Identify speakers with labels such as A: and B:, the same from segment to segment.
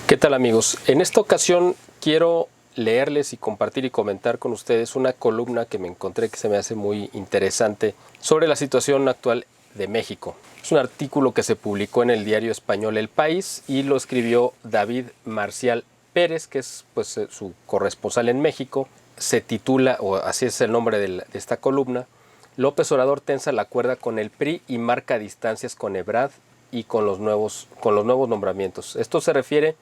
A: ¿Qué tal, amigos? En esta ocasión quiero leerles y compartir y comentar con ustedes una columna que me encontré que se me hace muy interesante sobre la situación actual de México. Es un artículo que se publicó en el diario español El País y lo escribió David Marcial Pérez, que es su corresponsal en México. Se titula, o así es el nombre de esta columna: López Obrador tensa la cuerda con el PRI y marca distancias con Ebrard y con los nuevos nombramientos. Esto se refiere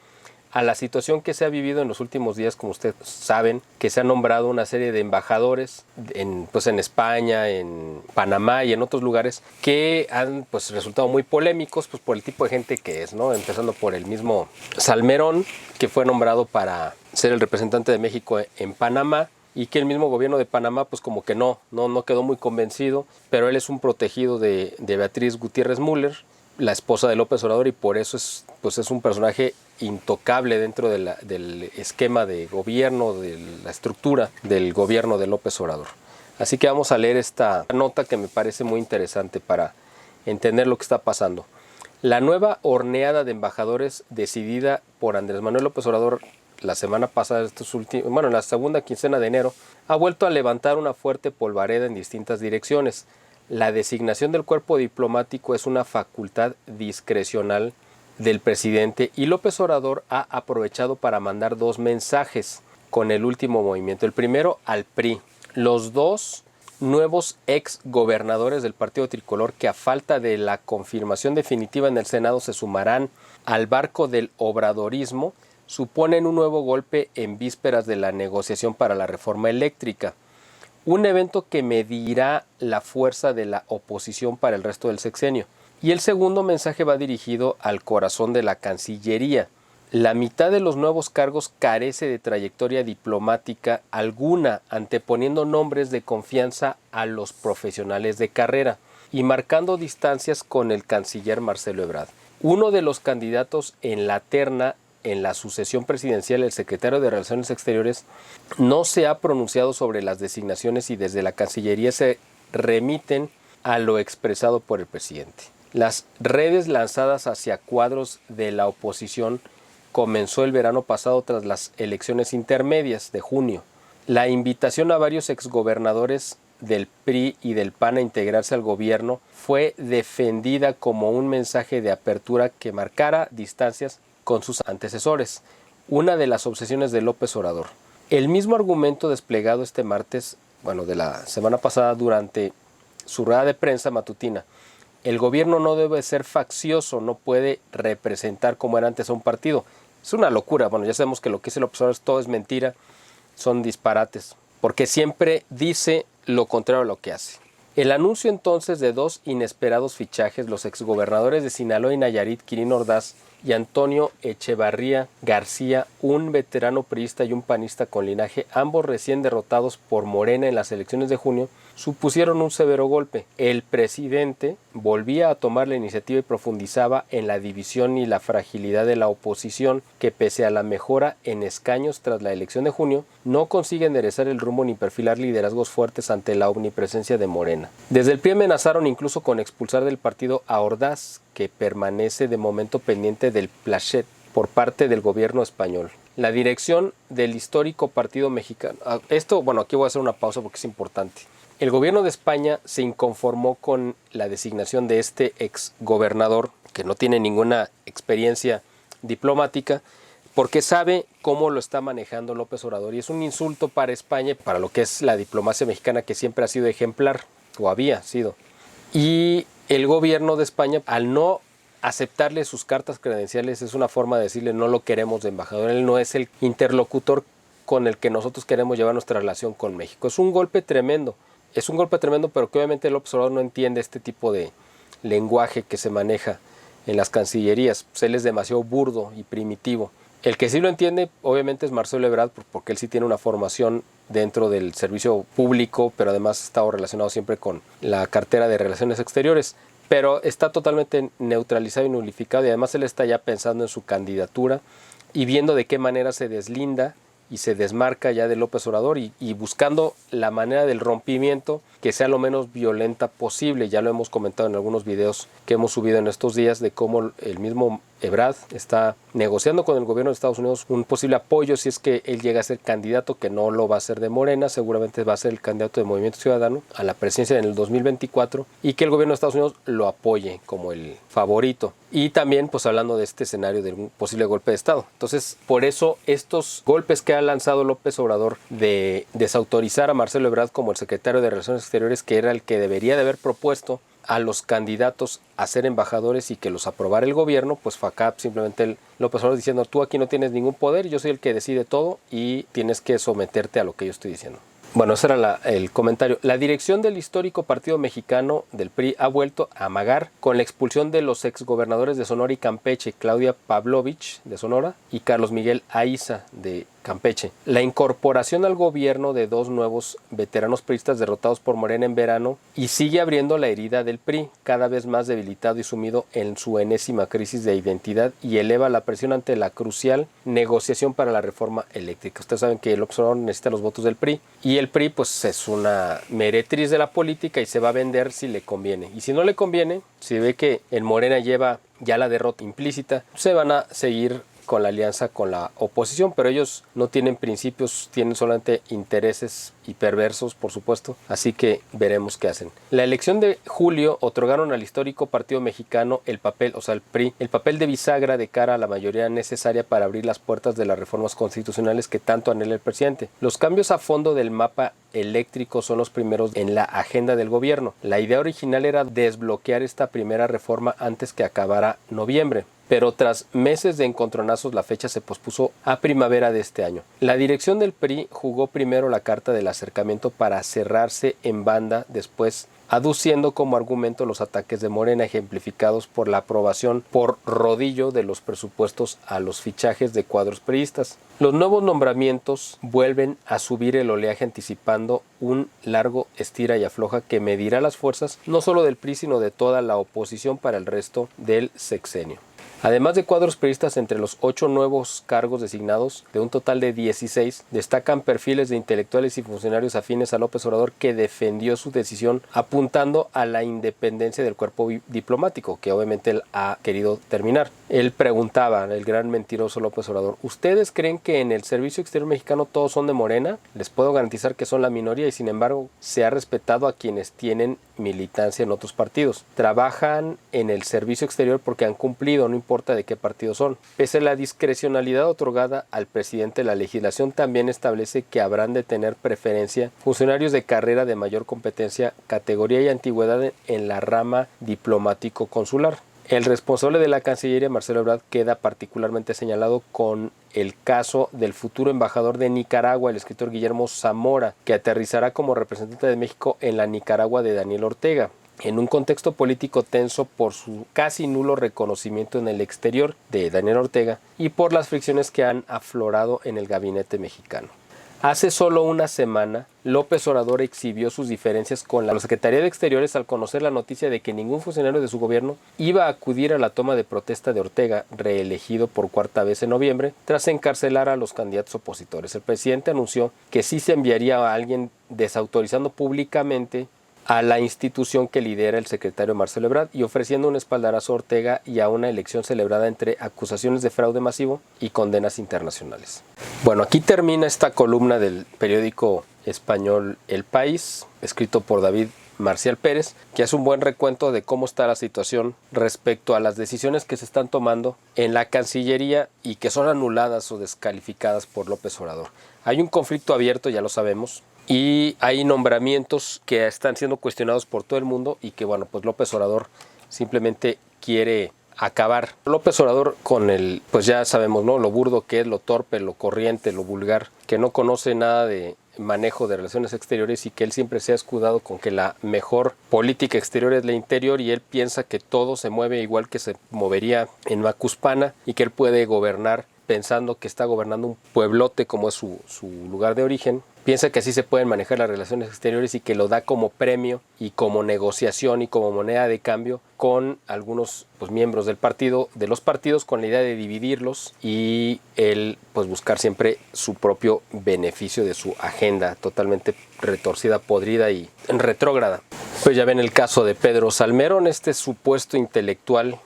A: a la situación que se ha vivido en los últimos días. Como ustedes saben, que se ha nombrado una serie de embajadores en España, en Panamá y en otros lugares que han resultado muy polémicos por el tipo de gente que es, ¿no? Empezando por el mismo Salmerón, que fue nombrado para ser el representante de México en Panamá, y que el mismo gobierno de Panamá como que no quedó muy convencido, pero él es un protegido de Beatriz Gutiérrez Müller, la esposa de López Obrador, y por eso es un personaje intocable dentro del esquema de gobierno, de la estructura del gobierno de López Obrador. Así que vamos a leer esta nota que me parece muy interesante para entender lo que está pasando. La nueva horneada de embajadores decidida por Andrés Manuel López Obrador la semana pasada, en la segunda quincena de enero, ha vuelto a levantar una fuerte polvareda en distintas direcciones. La designación del cuerpo diplomático es una facultad discrecional del presidente y López Obrador ha aprovechado para mandar dos mensajes con el último movimiento. El primero al PRI. Los dos nuevos ex gobernadores del Partido Tricolor, que a falta de la confirmación definitiva en el Senado se sumarán al barco del obradorismo, suponen un nuevo golpe en vísperas de la negociación para la reforma eléctrica. Un evento que medirá la fuerza de la oposición para el resto del sexenio. Y el segundo mensaje va dirigido al corazón de la Cancillería. La mitad de los nuevos cargos carece de trayectoria diplomática alguna, anteponiendo nombres de confianza a los profesionales de carrera y marcando distancias con el canciller Marcelo Ebrard. Uno de los candidatos en la terna en la sucesión presidencial, el secretario de Relaciones Exteriores, no se ha pronunciado sobre las designaciones y desde la Cancillería se remiten a lo expresado por el presidente. Las redes lanzadas hacia cuadros de la oposición comenzó el verano pasado tras las elecciones intermedias de junio. La invitación a varios exgobernadores del PRI y del PAN a integrarse al gobierno fue defendida como un mensaje de apertura que marcara distancias con sus antecesores, una de las obsesiones de López Obrador. El mismo argumento desplegado este martes, de la semana pasada, durante su rueda de prensa matutina. El gobierno no debe ser faccioso, no puede representar como era antes a un partido. Es una locura. Ya sabemos que lo que dice López Obrador todo es mentira, son disparates, porque siempre dice lo contrario a lo que hace. El anuncio entonces de dos inesperados fichajes, los exgobernadores de Sinaloa y Nayarit, Quirino Ordaz y Antonio Echevarría García, un veterano priista y un panista con linaje, ambos recién derrotados por Morena en las elecciones de junio, supusieron un severo golpe. El presidente volvía a tomar la iniciativa y profundizaba en la división y la fragilidad de la oposición, que pese a la mejora en escaños tras la elección de junio, no consigue enderezar el rumbo ni perfilar liderazgos fuertes ante la omnipresencia de Morena. Desde el PRI amenazaron incluso con expulsar del partido a Ordaz, que permanece de momento pendiente del plachet por parte del gobierno español. La dirección del histórico partido mexicano. Aquí voy a hacer una pausa porque es importante. El gobierno de España se inconformó con la designación de este exgobernador, que no tiene ninguna experiencia diplomática, porque sabe cómo lo está manejando López Obrador, y es un insulto para España y para lo que es la diplomacia mexicana, que siempre ha sido ejemplar, o había sido. Y el gobierno de España, al no aceptarle sus cartas credenciales, es una forma de decirle: no lo queremos de embajador, él no es el interlocutor con el que nosotros queremos llevar nuestra relación con México. Es un golpe tremendo, pero que obviamente López Obrador no entiende este tipo de lenguaje que se maneja en las cancillerías. Él es demasiado burdo y primitivo. El que sí lo entiende obviamente es Marcelo Ebrard, porque él sí tiene una formación dentro del servicio público, pero además ha estado relacionado siempre con la cartera de Relaciones Exteriores. Pero está totalmente neutralizado y nulificado, y además él está ya pensando en su candidatura y viendo de qué manera se deslinda y se desmarca ya de López Obrador, y buscando la manera del rompimiento que sea lo menos violenta posible. Ya lo hemos comentado en algunos videos que hemos subido en estos días, de cómo el mismo Ebrard está negociando con el gobierno de Estados Unidos un posible apoyo si es que él llega a ser candidato, que no lo va a ser de Morena, seguramente va a ser el candidato de Movimiento Ciudadano a la presidencia en el 2024, y que el gobierno de Estados Unidos lo apoye como el favorito. Y también pues hablando de este escenario de un posible golpe de Estado. Entonces, por eso estos golpes que ha lanzado López Obrador de desautorizar a Marcelo Ebrard como el secretario de Relaciones Exteriores, que era el que debería de haber propuesto a los candidatos a ser embajadores y que los aprobara el gobierno, pues fue acá simplemente López Obrador diciendo: tú aquí no tienes ningún poder, yo soy el que decide todo y tienes que someterte a lo que yo estoy diciendo. Bueno, ese era el comentario. La dirección del histórico Partido Mexicano del PRI ha vuelto a amagar con la expulsión de los exgobernadores de Sonora y Campeche, Claudia Pavlovich de Sonora y Carlos Miguel Aiza de Campeche. La incorporación al gobierno de dos nuevos veteranos priistas derrotados por Morena en verano, y sigue abriendo la herida del PRI, cada vez más debilitado y sumido en su enésima crisis de identidad, y eleva la presión ante la crucial negociación para la reforma eléctrica. Ustedes saben que López Obrador necesita los votos del PRI, y el PRI pues es una meretriz de la política y se va a vender si le conviene. Y si no le conviene, si ve que en Morena lleva ya la derrota implícita, se van a seguir con la alianza con la oposición, pero ellos no tienen principios, tienen solamente intereses y perversos, por supuesto, así que veremos qué hacen. La elección de julio otorgaron al histórico Partido Mexicano el papel, o sea el PRI, el papel de bisagra de cara a la mayoría necesaria para abrir las puertas de las reformas constitucionales que tanto anhela el presidente. Los cambios a fondo del mapa eléctrico son los primeros en la agenda del gobierno. La idea original era desbloquear esta primera reforma antes que acabara noviembre, pero tras meses de encontronazos la fecha se pospuso a primavera de este año. La dirección del PRI jugó primero la carta del acercamiento para cerrarse en banda, después aduciendo como argumento los ataques de Morena, ejemplificados por la aprobación por rodillo de los presupuestos a los fichajes de cuadros priistas. Los nuevos nombramientos vuelven a subir el oleaje, anticipando un largo estira y afloja que medirá las fuerzas no solo del PRI sino de toda la oposición para el resto del sexenio. Además de cuadros priistas, entre los 8 nuevos cargos designados, de un total de 16, destacan perfiles de intelectuales y funcionarios afines a López Obrador, que defendió su decisión apuntando a la independencia del cuerpo diplomático, que obviamente él ha querido terminar. Él preguntaba, el gran mentiroso López Obrador: ¿ustedes creen que en el Servicio Exterior Mexicano todos son de Morena? Les puedo garantizar que son la minoría, y sin embargo se ha respetado a quienes tienen militancia en otros partidos. Trabajan en el servicio exterior porque han cumplido, no importa de qué partido son. Pese a la discrecionalidad otorgada al presidente, la legislación también establece que habrán de tener preferencia funcionarios de carrera de mayor competencia, categoría y antigüedad en la rama diplomático-consular. El responsable de la Cancillería, Marcelo Ebrard, queda particularmente señalado con el caso del futuro embajador de Nicaragua, el escritor Guillermo Zamora, que aterrizará como representante de México en la Nicaragua de Daniel Ortega, en un contexto político tenso por su casi nulo reconocimiento en el exterior de Daniel Ortega y por las fricciones que han aflorado en el gabinete mexicano. Hace solo una semana, López Obrador exhibió sus diferencias con la Secretaría de Exteriores al conocer la noticia de que ningún funcionario de su gobierno iba a acudir a la toma de protesta de Ortega, reelegido por cuarta vez en noviembre, tras encarcelar a los candidatos opositores. El presidente anunció que sí se enviaría a alguien, desautorizando públicamente a la institución que lidera el secretario Marcelo Ebrard y ofreciendo un espaldarazo a Ortega y a una elección celebrada entre acusaciones de fraude masivo y condenas internacionales. Bueno, aquí termina esta columna del periódico español El País, escrito por David Marcial Pérez, que hace un buen recuento de cómo está la situación respecto a las decisiones que se están tomando en la Cancillería y que son anuladas o descalificadas por López Obrador. Hay un conflicto abierto, ya lo sabemos, y hay nombramientos que están siendo cuestionados por todo el mundo y que, bueno, pues López Obrador simplemente quiere acabar. López Obrador con el, pues ya sabemos, ¿no?, lo burdo que es, lo torpe, lo corriente, lo vulgar, que no conoce nada de manejo de relaciones exteriores y que él siempre se ha escudado con que la mejor política exterior es la interior, y él piensa que todo se mueve igual que se movería en Macuspana y que él puede gobernar pensando que está gobernando un pueblote como es su lugar de origen. Piensa que así se pueden manejar las relaciones exteriores y que lo da como premio y como negociación y como moneda de cambio con algunos miembros del partido, de los partidos, con la idea de dividirlos y él buscar siempre su propio beneficio de su agenda totalmente retorcida, podrida y retrógrada. Pues ya ven el caso de Pedro Salmerón, este supuesto intelectual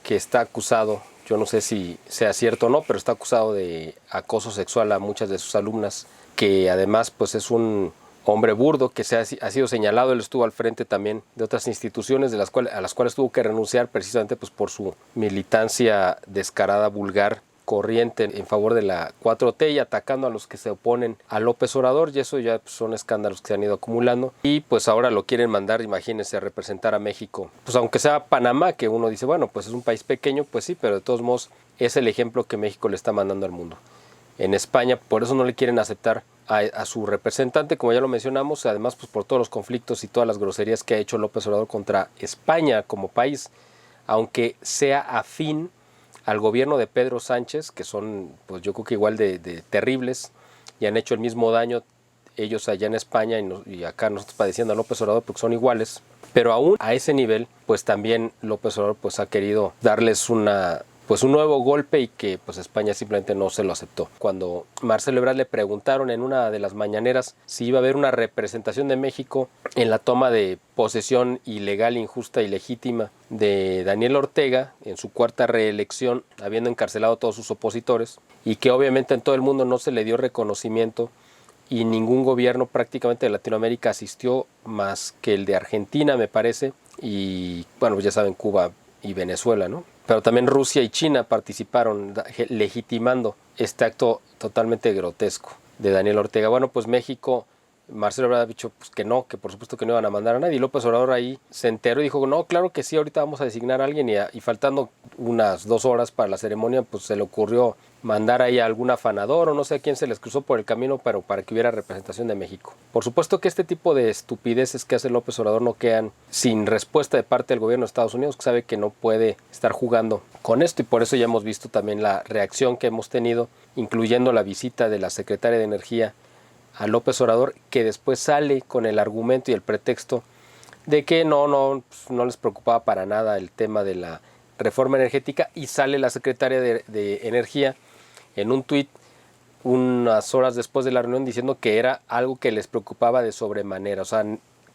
A: que está acusado, yo no sé si sea cierto o no, pero está acusado de acoso sexual a muchas de sus alumnas, que además pues es un hombre burdo que ha sido señalado. Él estuvo al frente también de otras instituciones a las cuales tuvo que renunciar precisamente pues por su militancia descarada, vulgar, corriente en favor de la 4T y atacando a los que se oponen a López Obrador, y eso ya pues, son escándalos que se han ido acumulando, y pues ahora lo quieren mandar, imagínense, a representar a México, pues aunque sea Panamá, que uno dice, bueno, pues es un país pequeño, pues sí, pero de todos modos es el ejemplo que México le está mandando al mundo. En España, por eso no le quieren aceptar a su representante, como ya lo mencionamos, además pues por todos los conflictos y todas las groserías que ha hecho López Obrador contra España como país, aunque sea afín al gobierno de Pedro Sánchez, que son pues yo creo que igual de terribles y han hecho el mismo daño ellos allá en España y acá nosotros padeciendo a López Obrador porque son iguales, pero aún a ese nivel pues también López Obrador pues ha querido darles un nuevo golpe y que pues España simplemente no se lo aceptó. Cuando Marcelo Ebrard le preguntaron en una de las mañaneras si iba a haber una representación de México en la toma de posesión ilegal, injusta y legítima de Daniel Ortega en su cuarta reelección, habiendo encarcelado a todos sus opositores, y que obviamente en todo el mundo no se le dio reconocimiento y ningún gobierno prácticamente de Latinoamérica asistió más que el de Argentina, me parece, y bueno, pues ya saben, Cuba y Venezuela, ¿no? Pero también Rusia y China participaron legitimando este acto totalmente grotesco de Daniel Ortega. Bueno, pues México, Marcelo Ebrard ha dicho pues que no, que por supuesto que no iban a mandar a nadie. Y López Obrador ahí se enteró y dijo, no, claro que sí, ahorita vamos a designar a alguien. Y faltando unas 2 horas para la ceremonia, pues se le ocurrió mandar ahí a algún afanador o no sé a quién se les cruzó por el camino, pero para que hubiera representación de México. Por supuesto que este tipo de estupideces que hace López Obrador no quedan sin respuesta de parte del gobierno de Estados Unidos, que sabe que no puede estar jugando con esto, y por eso ya hemos visto también la reacción que hemos tenido, incluyendo la visita de la secretaria de Energía a López Obrador, que después sale con el argumento y el pretexto de que no les preocupaba para nada el tema de la reforma energética, y sale la secretaria de Energía en un tuit unas horas después de la reunión diciendo que era algo que les preocupaba de sobremanera, o sea,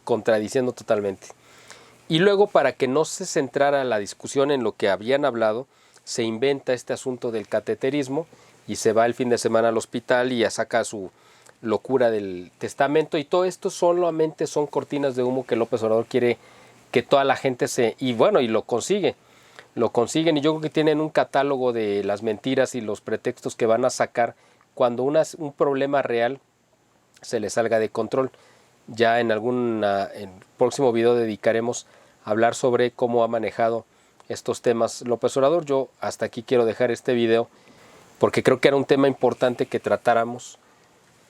A: contradiciendo totalmente. Y luego, para que no se centrara la discusión en lo que habían hablado, se inventa este asunto del cateterismo y se va el fin de semana al hospital y ya saca su locura del testamento, y todo esto solamente son cortinas de humo que López Obrador quiere que toda la gente y lo consiguen, y yo creo que tienen un catálogo de las mentiras y los pretextos que van a sacar cuando un problema real se les salga de control. Ya en el próximo video dedicaremos a hablar sobre cómo ha manejado estos temas López Obrador. Yo hasta aquí quiero dejar este video porque creo que era un tema importante que tratáramos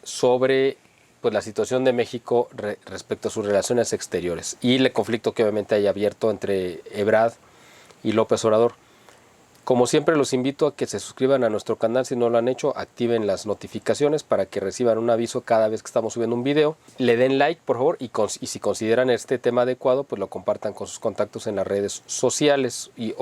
A: sobre pues la situación de México respecto a sus relaciones exteriores y el conflicto que obviamente hay abierto entre Ebrard y López Obrador. Como siempre, los invito a que se suscriban a nuestro canal si no lo han hecho, activen las notificaciones para que reciban un aviso cada vez que estamos subiendo un video, le den like por favor y si consideran este tema adecuado pues lo compartan con sus contactos en las redes sociales y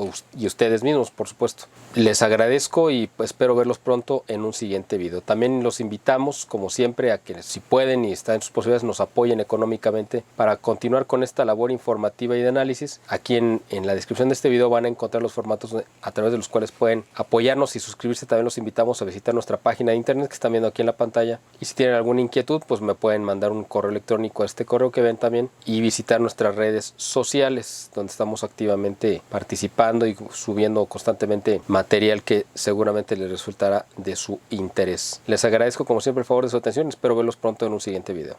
A: ustedes mismos, por supuesto. Les agradezco y pues, espero verlos pronto en un siguiente video. También los invitamos como siempre a que si pueden y están en sus posibilidades nos apoyen económicamente para continuar con esta labor informativa y de análisis. Aquí en la descripción de este video van a encontrar los formatos a través de los cuales pueden apoyarnos y suscribirse. También los invitamos a visitar nuestra página de internet que están viendo aquí en la pantalla, y si tienen alguna inquietud pues me pueden mandar un correo electrónico a este correo que ven también, y visitar nuestras redes sociales donde estamos activamente participando y subiendo constantemente material que seguramente les resultará de su interés. Les agradezco como siempre el favor de su atención, espero verlos pronto en un siguiente video.